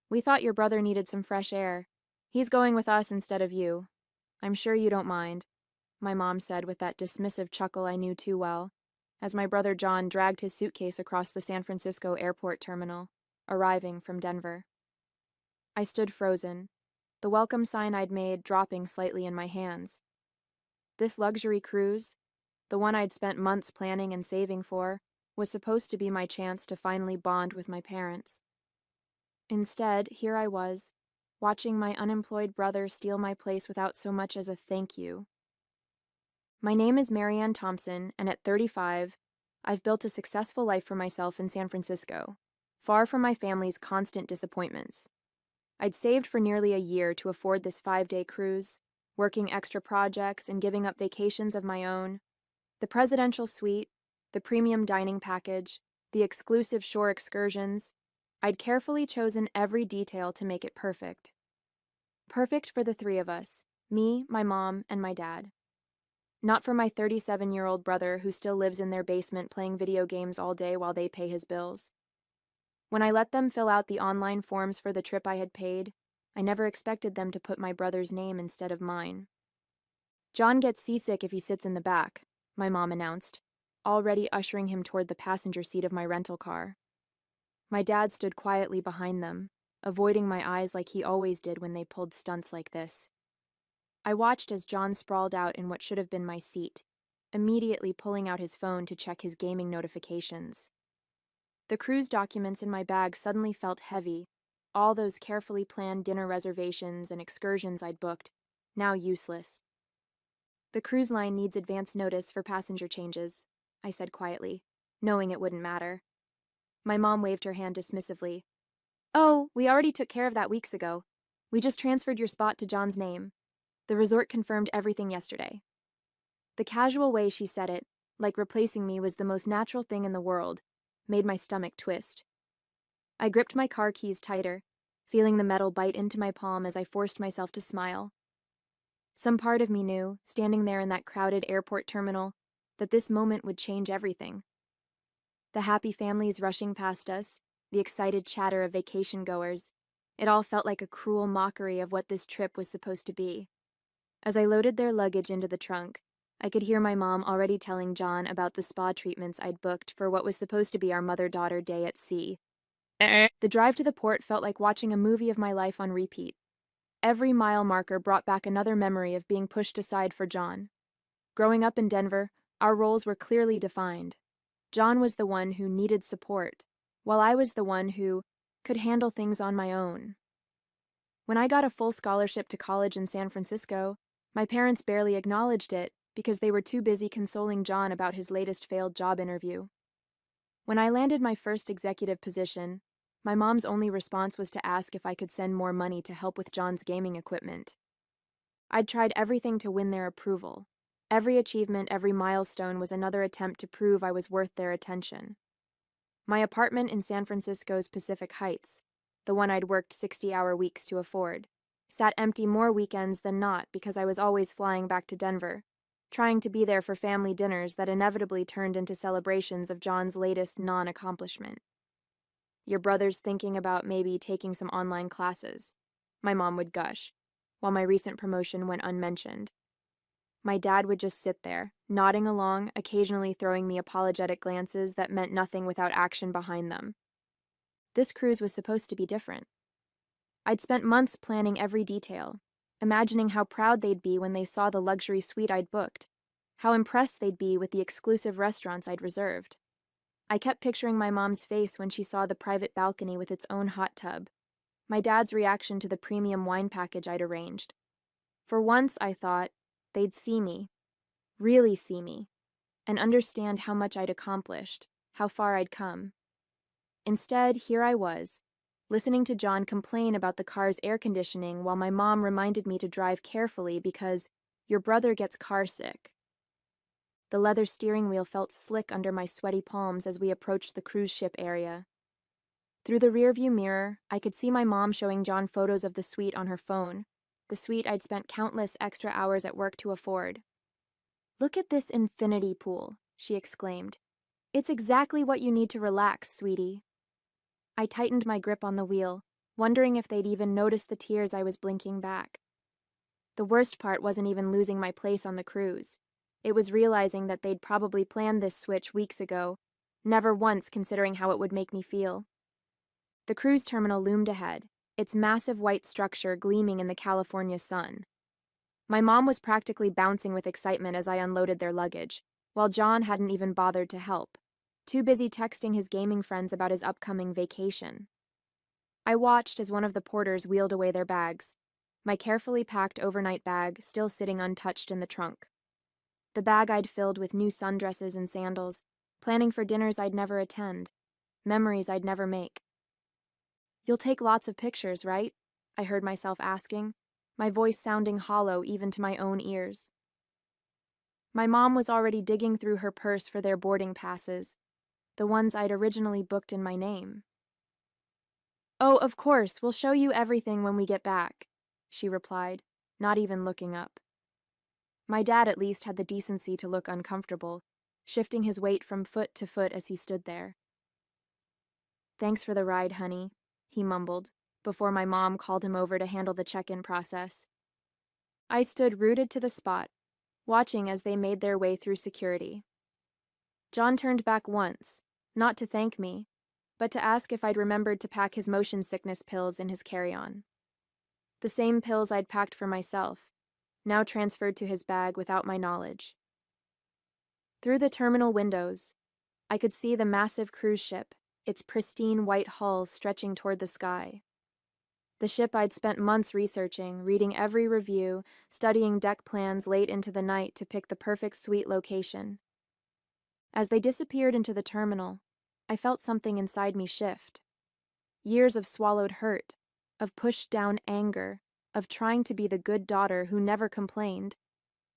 We thought your brother needed some fresh air. He's going with us instead of you. I'm sure you don't mind," my mom said with that dismissive chuckle I knew too well, as my brother John dragged his suitcase across the San Francisco airport terminal, arriving from Denver. I stood frozen, the welcome sign I'd made dropping slightly in my hands. This luxury cruise, the one I'd spent months planning and saving for, was supposed to be my chance to finally bond with my parents. Instead, here I was, watching my unemployed brother steal my place without so much as a thank you. My name is Marianne Thompson, and at 35, I've built a successful life for myself in San Francisco, far from my family's constant disappointments. I'd saved for nearly a year to afford this 5-day cruise, working extra projects and giving up vacations of my own. The presidential suite, the premium dining package, the exclusive shore excursions. I'd carefully chosen every detail to make it perfect. Perfect for the three of us, me, my mom, and my dad. Not for my 37-year-old brother who still lives in their basement playing video games all day while they pay his bills. When I let them fill out the online forms for the trip I had paid, I never expected them to put my brother's name instead of mine. "John gets seasick if he sits in the back," my mom announced, already ushering him toward the passenger seat of my rental car. My dad stood quietly behind them, avoiding my eyes like he always did when they pulled stunts like this. I watched as John sprawled out in what should have been my seat, immediately pulling out his phone to check his gaming notifications. The cruise documents in my bag suddenly felt heavy, all those carefully planned dinner reservations and excursions I'd booked, now useless. "The cruise line needs advance notice for passenger changes," I said quietly, knowing it wouldn't matter. My mom waved her hand dismissively. "Oh, we already took care of that weeks ago. We just transferred your spot to John's name. The resort confirmed everything yesterday." The casual way she said it, like replacing me was the most natural thing in the world, made my stomach twist. I gripped my car keys tighter, feeling the metal bite into my palm as I forced myself to smile. Some part of me knew, standing there in that crowded airport terminal, that this moment would change everything. The happy families rushing past us, the excited chatter of vacation goers, it all felt like a cruel mockery of what this trip was supposed to be. As I loaded their luggage into the trunk, I could hear my mom already telling John about the spa treatments I'd booked for what was supposed to be our mother-daughter day at sea. The drive to the port felt like watching a movie of my life on repeat. Every mile marker brought back another memory of being pushed aside for John. Growing up in Denver, our roles were clearly defined. John was the one who needed support, while I was the one who could handle things on my own. When I got a full scholarship to college in San Francisco, my parents barely acknowledged it because they were too busy consoling John about his latest failed job interview. When I landed my first executive position, my mom's only response was to ask if I could send more money to help with John's gaming equipment. I'd tried everything to win their approval. Every achievement, every milestone was another attempt to prove I was worth their attention. My apartment in San Francisco's Pacific Heights, the one I'd worked 60-hour weeks to afford, sat empty more weekends than not because I was always flying back to Denver, trying to be there for family dinners that inevitably turned into celebrations of John's latest non-accomplishment. "Your brother's thinking about maybe taking some online classes," my mom would gush, while my recent promotion went unmentioned. My dad would just sit there, nodding along, occasionally throwing me apologetic glances that meant nothing without action behind them. This cruise was supposed to be different. I'd spent months planning every detail, imagining how proud they'd be when they saw the luxury suite I'd booked, how impressed they'd be with the exclusive restaurants I'd reserved. I kept picturing my mom's face when she saw the private balcony with its own hot tub, my dad's reaction to the premium wine package I'd arranged. For once, I thought, they'd see me, really see me, and understand how much I'd accomplished, how far I'd come. Instead, here I was, listening to John complain about the car's air conditioning while my mom reminded me to drive carefully because your brother gets car sick. The leather steering wheel felt slick under my sweaty palms as we approached the cruise ship area. Through the rearview mirror, I could see my mom showing John photos of the suite on her phone, the suite I'd spent countless extra hours at work to afford. "Look at this infinity pool," she exclaimed. "It's exactly what you need to relax, sweetie." I tightened my grip on the wheel, wondering if they'd even notice the tears I was blinking back. The worst part wasn't even losing my place on the cruise. It was realizing that they'd probably planned this switch weeks ago, never once considering how it would make me feel. The cruise terminal loomed ahead, its massive white structure gleaming in the California sun. My mom was practically bouncing with excitement as I unloaded their luggage, while John hadn't even bothered to help, too busy texting his gaming friends about his upcoming vacation. I watched as one of the porters wheeled away their bags, my carefully packed overnight bag still sitting untouched in the trunk. The bag I'd filled with new sundresses and sandals, planning for dinners I'd never attend, memories I'd never make. "You'll take lots of pictures, right?" I heard myself asking, my voice sounding hollow even to my own ears. My mom was already digging through her purse for their boarding passes, the ones I'd originally booked in my name. "Oh, of course, we'll show you everything when we get back," she replied, not even looking up. My dad at least had the decency to look uncomfortable, shifting his weight from foot to foot as he stood there. "Thanks for the ride, honey," he mumbled, before my mom called him over to handle the check-in process. I stood rooted to the spot, watching as they made their way through security. John turned back once, not to thank me, but to ask if I'd remembered to pack his motion sickness pills in his carry-on. The same pills I'd packed for myself, now transferred to his bag without my knowledge. Through the terminal windows, I could see the massive cruise ship, its pristine white hull stretching toward the sky. The ship I'd spent months researching, reading every review, studying deck plans late into the night to pick the perfect suite location. As they disappeared into the terminal, I felt something inside me shift. Years of swallowed hurt, of pushed down anger, of trying to be the good daughter who never complained.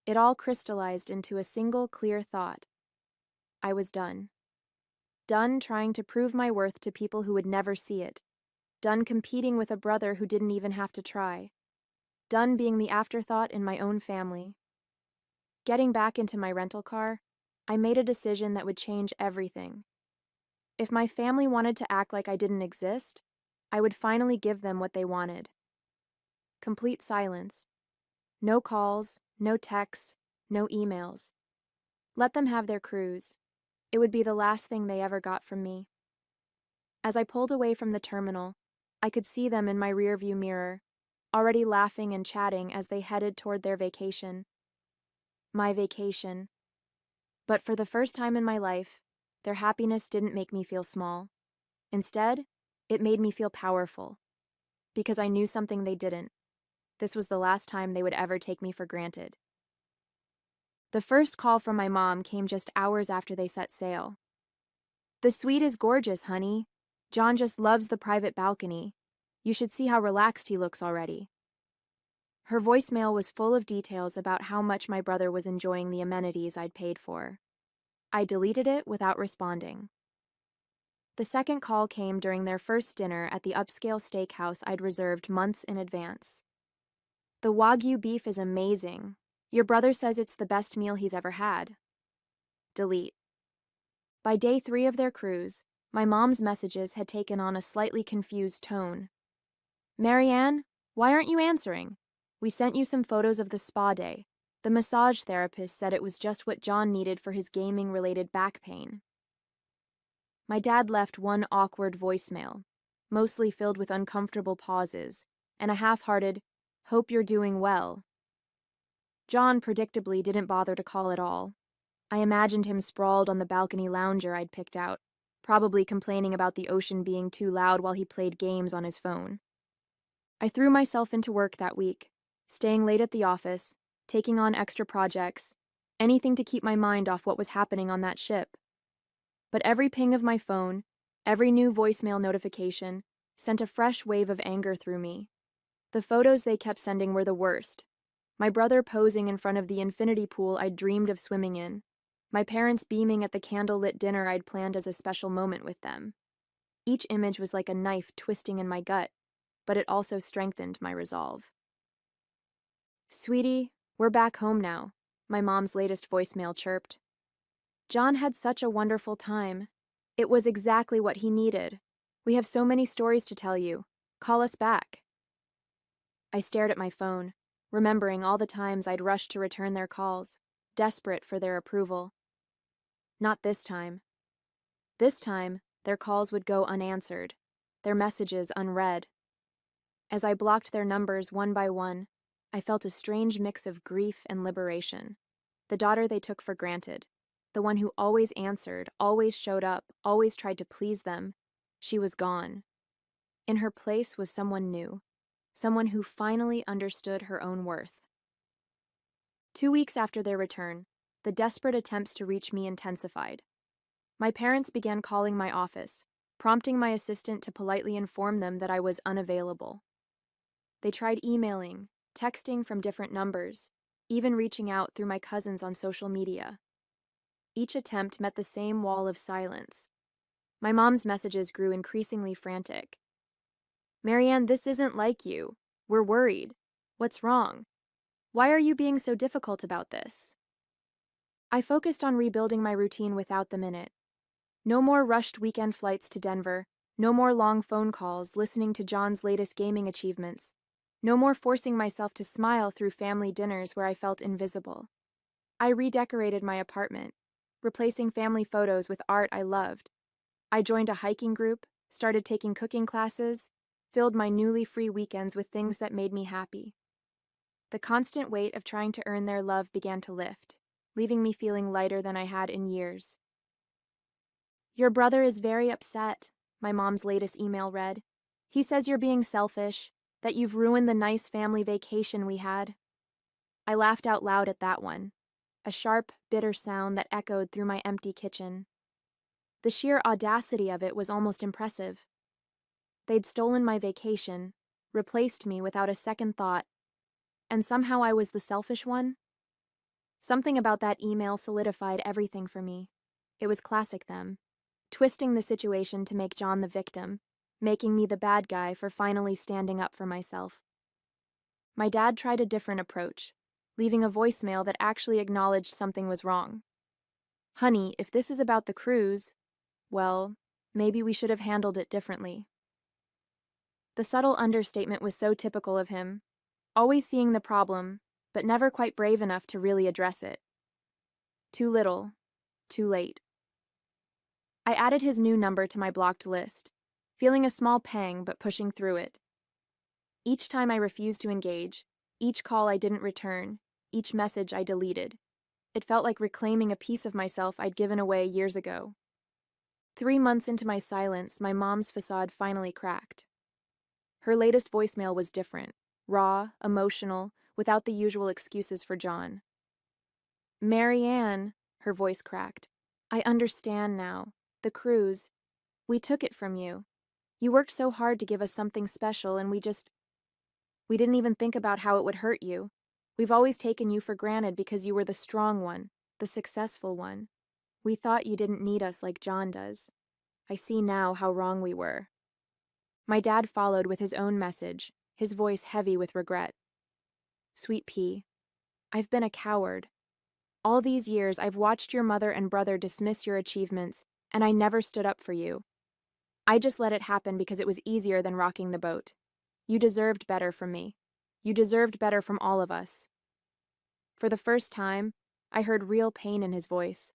It all crystallized into a single clear thought. I was done. Done trying to prove my worth to people who would never see it. Done competing with a brother who didn't even have to try. Done being the afterthought in my own family. Getting back into my rental car, I made a decision that would change everything. If my family wanted to act like I didn't exist, I would finally give them what they wanted. Complete silence. No calls, no texts, no emails. Let them have their cruise. It would be the last thing they ever got from me. As I pulled away from the terminal, I could see them in my rearview mirror, already laughing and chatting as they headed toward their vacation. My vacation. But for the first time in my life, their happiness didn't make me feel small. Instead, it made me feel powerful. Because I knew something they didn't. This was the last time they would ever take me for granted. The first call from my mom came just hours after they set sail. "The suite is gorgeous, honey. John just loves the private balcony. You should see how relaxed he looks already." Her voicemail was full of details about how much my brother was enjoying the amenities I'd paid for. I deleted it without responding. The second call came during their first dinner at the upscale steakhouse I'd reserved months in advance. "The Wagyu beef is amazing. Your brother says it's the best meal he's ever had." Delete. By day 3 of their cruise, my mom's messages had taken on a slightly confused tone. "Marianne, why aren't you answering? We sent you some photos of the spa day. The massage therapist said it was just what John needed for his gaming-related back pain." My dad left one awkward voicemail, mostly filled with uncomfortable pauses, and a half-hearted, "Hope you're doing well." John predictably didn't bother to call at all. I imagined him sprawled on the balcony lounger I'd picked out, probably complaining about the ocean being too loud while he played games on his phone. I threw myself into work that week, staying late at the office, taking on extra projects, anything to keep my mind off what was happening on that ship. But every ping of my phone, every new voicemail notification, sent a fresh wave of anger through me. The photos they kept sending were the worst. My brother posing in front of the infinity pool I'd dreamed of swimming in. My parents beaming at the candlelit dinner I'd planned as a special moment with them. Each image was like a knife twisting in my gut, but it also strengthened my resolve. "Sweetie, we're back home now," my mom's latest voicemail chirped. "John had such a wonderful time. It was exactly what he needed. We have so many stories to tell you. Call us back. I stared at my phone, remembering all the times I'd rushed to return their calls, desperate for their approval. Not this time. This time, their calls would go unanswered, their messages unread. As I blocked their numbers one by one, I felt a strange mix of grief and liberation. The daughter they took for granted, the one who always answered, always showed up, always tried to please them, she was gone. In her place was someone new, someone who finally understood her own worth. 2 weeks after their return, the desperate attempts to reach me intensified. My parents began calling my office, prompting my assistant to politely inform them that I was unavailable. They tried emailing, texting from different numbers, even reaching out through my cousins on social media. Each attempt met the same wall of silence. My mom's messages grew increasingly frantic. "Marianne, this isn't like you. We're worried. What's wrong? Why are you being so difficult about this?" I focused on rebuilding my routine without the minute. No more rushed weekend flights to Denver, no more long phone calls listening to John's latest gaming achievements, no more forcing myself to smile through family dinners where I felt invisible. I redecorated my apartment, replacing family photos with art I loved. I joined a hiking group, started taking cooking classes, filled my newly free weekends with things that made me happy. The constant weight of trying to earn their love began to lift, leaving me feeling lighter than I had in years. "Your brother is very upset," my mom's latest email read. "He says you're being selfish, that you've ruined the nice family vacation we had." I laughed out loud at that one, a sharp, bitter sound that echoed through my empty kitchen. The sheer audacity of it was almost impressive. They'd stolen my vacation, replaced me without a second thought, and somehow I was the selfish one? Something about that email solidified everything for me. It was classic them, twisting the situation to make John the victim, making me the bad guy for finally standing up for myself. My dad tried a different approach, leaving a voicemail that actually acknowledged something was wrong. "Honey, if this is about the cruise, well, maybe we should have handled it differently." The subtle understatement was so typical of him, always seeing the problem, but never quite brave enough to really address it. Too little, too late. I added his new number to my blocked list, feeling a small pang but pushing through it. Each time I refused to engage, each call I didn't return, each message I deleted, it felt like reclaiming a piece of myself I'd given away years ago. 3 months into my silence, my mom's facade finally cracked. Her latest voicemail was different, raw, emotional, without the usual excuses for John. "Marianne," her voice cracked, "I understand now. The cruise. We took it from you. You worked so hard to give us something special, and we didn't even think about how it would hurt you. We've always taken you for granted because you were the strong one, the successful one. We thought you didn't need us like John does. I see now how wrong we were." My dad followed with his own message, his voice heavy with regret. "Sweet pea, I've been a coward. All these years I've watched your mother and brother dismiss your achievements, and I never stood up for you. I just let it happen because it was easier than rocking the boat. You deserved better from me. You deserved better from all of us." For the first time, I heard real pain in his voice,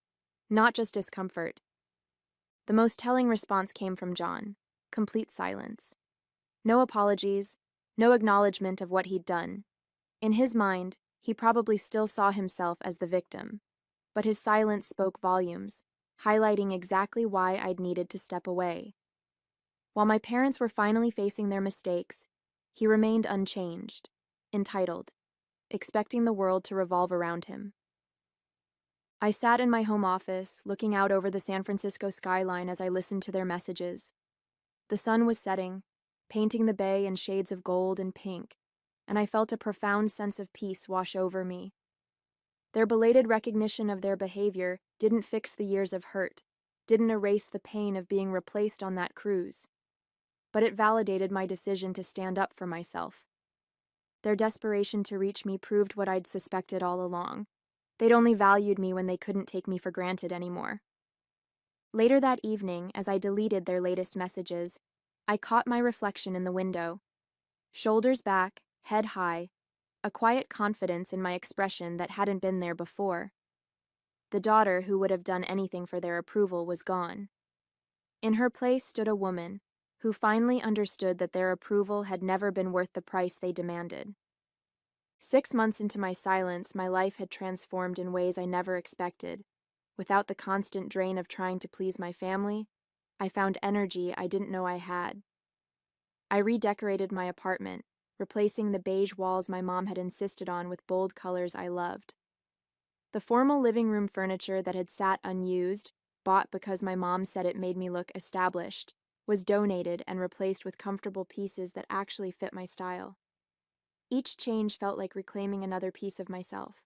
not just discomfort. The most telling response came from John. Complete silence. No apologies, no acknowledgement of what he'd done. In his mind, he probably still saw himself as the victim, but his silence spoke volumes, highlighting exactly why I'd needed to step away. While my parents were finally facing their mistakes, he remained unchanged, entitled, expecting the world to revolve around him. I sat in my home office, looking out over the San Francisco skyline as I listened to their messages. The sun was setting, painting the bay in shades of gold and pink, and I felt a profound sense of peace wash over me. Their belated recognition of their behavior didn't fix the years of hurt, didn't erase the pain of being replaced on that cruise, but it validated my decision to stand up for myself. Their desperation to reach me proved what I'd suspected all along. They'd only valued me when they couldn't take me for granted anymore. Later that evening, as I deleted their latest messages, I caught my reflection in the window. Shoulders back, head high, a quiet confidence in my expression that hadn't been there before. The daughter who would have done anything for their approval was gone. In her place stood a woman who finally understood that their approval had never been worth the price they demanded. 6 months into my silence, my life had transformed in ways I never expected. Without the constant drain of trying to please my family, I found energy I didn't know I had. I redecorated my apartment, replacing the beige walls my mom had insisted on with bold colors I loved. The formal living room furniture that had sat unused, bought because my mom said it made me look established, was donated and replaced with comfortable pieces that actually fit my style. Each change felt like reclaiming another piece of myself.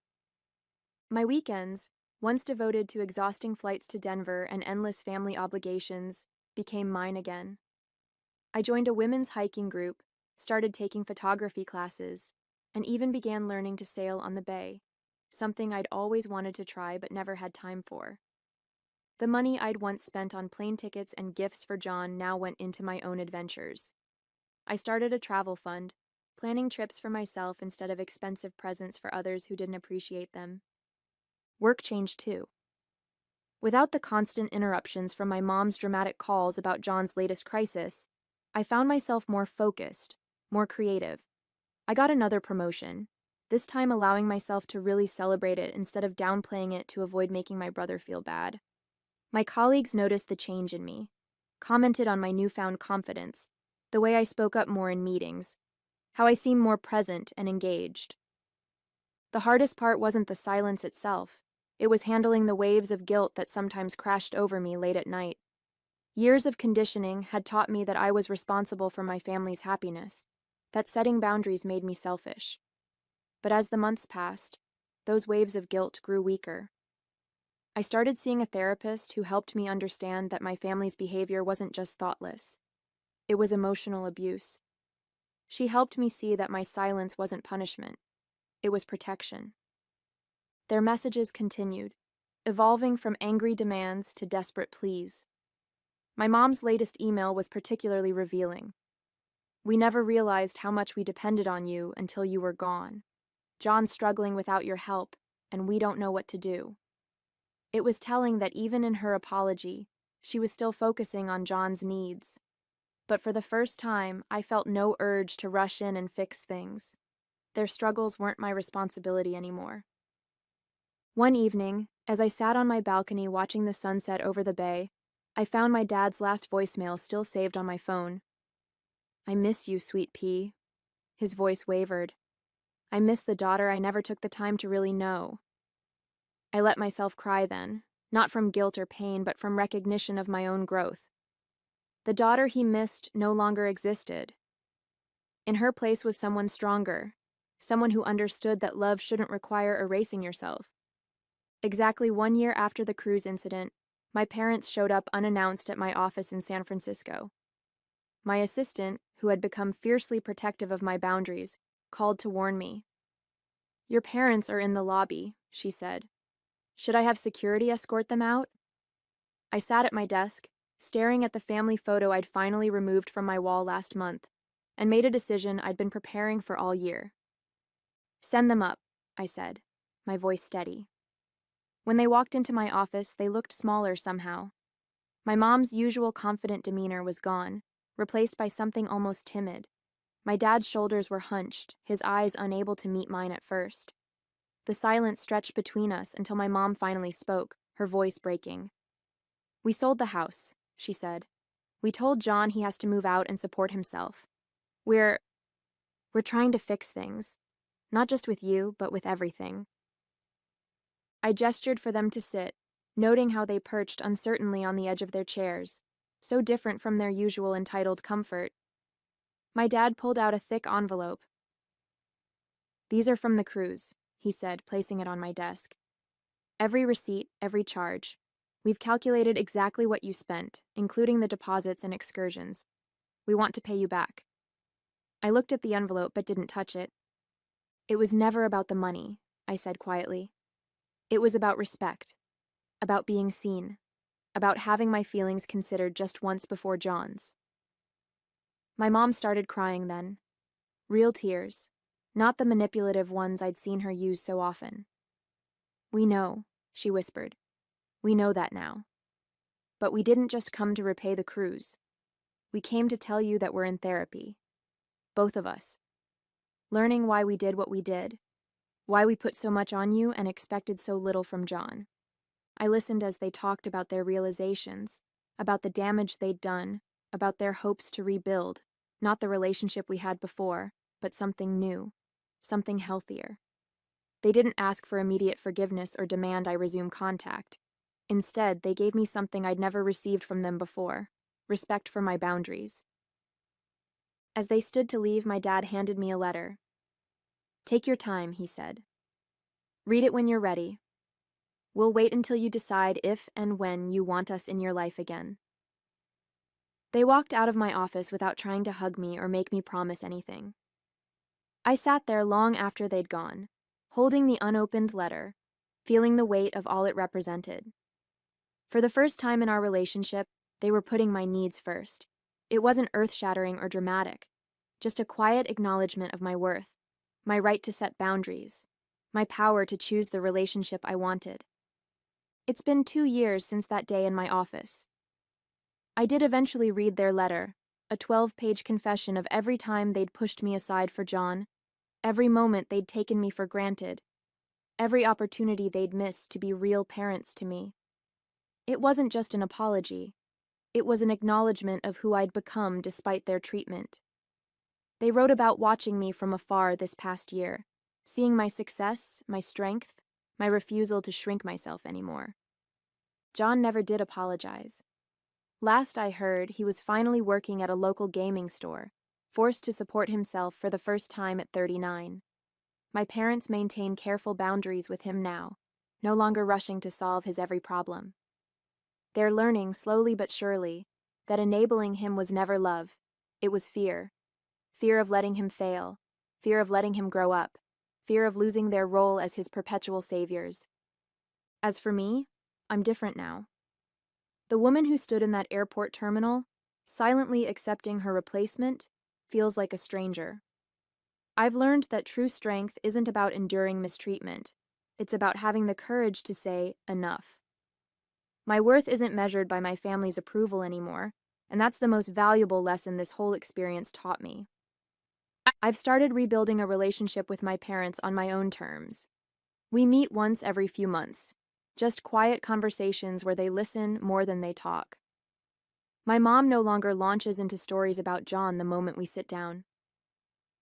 My weekends, once devoted to exhausting flights to Denver and endless family obligations, became mine again. I joined a women's hiking group, started taking photography classes, and even began learning to sail on the bay, something I'd always wanted to try but never had time for. The money I'd once spent on plane tickets and gifts for John now went into my own adventures. I started a travel fund, planning trips for myself instead of expensive presents for others who didn't appreciate them. Work changed too. Without the constant interruptions from my mom's dramatic calls about John's latest crisis, I found myself more focused, more creative. I got another promotion, this time allowing myself to really celebrate it instead of downplaying it to avoid making my brother feel bad. My colleagues noticed the change in me, commented on my newfound confidence, the way I spoke up more in meetings, how I seemed more present and engaged. The hardest part wasn't the silence itself. It was handling the waves of guilt that sometimes crashed over me late at night. Years of conditioning had taught me that I was responsible for my family's happiness, that setting boundaries made me selfish. But as the months passed, those waves of guilt grew weaker. I started seeing a therapist who helped me understand that my family's behavior wasn't just thoughtless. It was emotional abuse. She helped me see that my silence wasn't punishment. It was protection. Their messages continued, evolving from angry demands to desperate pleas. My mom's latest email was particularly revealing. "We never realized how much we depended on you until you were gone. John's struggling without your help, and we don't know what to do." It was telling that even in her apology, she was still focusing on John's needs. But for the first time, I felt no urge to rush in and fix things. Their struggles weren't my responsibility anymore. One evening, as I sat on my balcony watching the sunset over the bay, I found my dad's last voicemail still saved on my phone. "I miss you, sweet pea." His voice wavered. "I miss the daughter I never took the time to really know." I let myself cry then, not from guilt or pain, but from recognition of my own growth. The daughter he missed no longer existed. In her place was someone stronger, someone who understood that love shouldn't require erasing yourself. Exactly 1 year after the cruise incident, my parents showed up unannounced at my office in San Francisco. My assistant, who had become fiercely protective of my boundaries, called to warn me. "Your parents are in the lobby," she said. "Should I have security escort them out?" I sat at my desk, staring at the family photo I'd finally removed from my wall last month, and made a decision I'd been preparing for all year. "Send them up," I said, my voice steady. When they walked into my office, they looked smaller somehow. My mom's usual confident demeanor was gone, replaced by something almost timid. My dad's shoulders were hunched, his eyes unable to meet mine at first. The silence stretched between us until my mom finally spoke, her voice breaking. "We sold the house," she said. "We told John he has to move out and support himself. We're trying to fix things. Not just with you, but with everything." I gestured for them to sit, noting how they perched uncertainly on the edge of their chairs, so different from their usual entitled comfort. My dad pulled out a thick envelope. "These are from the cruise," he said, placing it on my desk. "Every receipt, every charge. We've calculated exactly what you spent, including the deposits and excursions. We want to pay you back." I looked at the envelope but didn't touch it. "It was never about the money," I said quietly. "It was about respect, about being seen, about having my feelings considered just once before John's." My mom started crying then. Real tears, not the manipulative ones I'd seen her use so often. "We know," she whispered. "We know that now. But we didn't just come to repay the cruise. We came to tell you that we're in therapy. Both of us. Learning why we did what we did. Why we put so much on you and expected so little from John." I listened as they talked about their realizations, about the damage they'd done, about their hopes to rebuild, not the relationship we had before, but something new, something healthier. They didn't ask for immediate forgiveness or demand I resume contact. Instead, they gave me something I'd never received from them before: respect for my boundaries. As they stood to leave, my dad handed me a letter. "Take your time," he said. "Read it when you're ready. We'll wait until you decide if and when you want us in your life again." They walked out of my office without trying to hug me or make me promise anything. I sat there long after they'd gone, holding the unopened letter, feeling the weight of all it represented. For the first time in our relationship, they were putting my needs first. It wasn't earth-shattering or dramatic, just a quiet acknowledgement of my worth, my right to set boundaries, my power to choose the relationship I wanted. It's been 2 years since that day in my office. I did eventually read their letter, a 12-page confession of every time they'd pushed me aside for John, every moment they'd taken me for granted, every opportunity they'd missed to be real parents to me. It wasn't just an apology. It was an acknowledgement of who I'd become despite their treatment. They wrote about watching me from afar this past year, seeing my success, my strength, my refusal to shrink myself anymore. John never did apologize. Last I heard, he was finally working at a local gaming store, forced to support himself for the first time at 39. My parents maintain careful boundaries with him now, no longer rushing to solve his every problem. They're learning, slowly but surely, that enabling him was never love. It was fear. Fear of letting him fail. Fear of letting him grow up. Fear of losing their role as his perpetual saviors. As for me, I'm different now. The woman who stood in that airport terminal, silently accepting her replacement, feels like a stranger. I've learned that true strength isn't about enduring mistreatment. It's about having the courage to say, enough. My worth isn't measured by my family's approval anymore, and that's the most valuable lesson this whole experience taught me. I've started rebuilding a relationship with my parents on my own terms. We meet once every few months, just quiet conversations where they listen more than they talk. My mom no longer launches into stories about John the moment we sit down.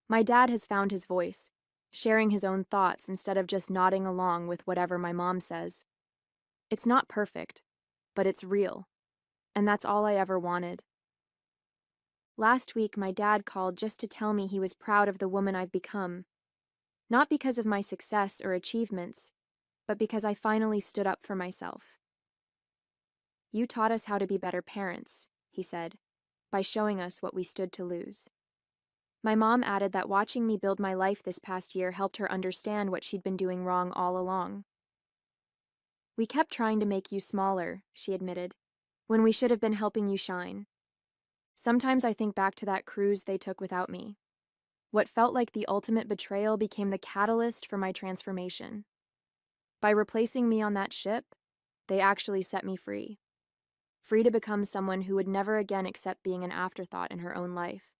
My dad has found his voice, sharing his own thoughts instead of just nodding along with whatever my mom says. It's not perfect, but it's real, and that's all I ever wanted. Last week, my dad called just to tell me he was proud of the woman I've become, not because of my success or achievements, but because I finally stood up for myself. "You taught us how to be better parents," he said, "by showing us what we stood to lose." My mom added that watching me build my life this past year helped her understand what she'd been doing wrong all along. "We kept trying to make you smaller," she admitted, "when we should have been helping you shine. Sometimes I think back to that cruise they took without me. What felt like the ultimate betrayal became the catalyst for my transformation. By replacing me on that ship, they actually set me free. Free to become someone who would never again accept being an afterthought in her own life."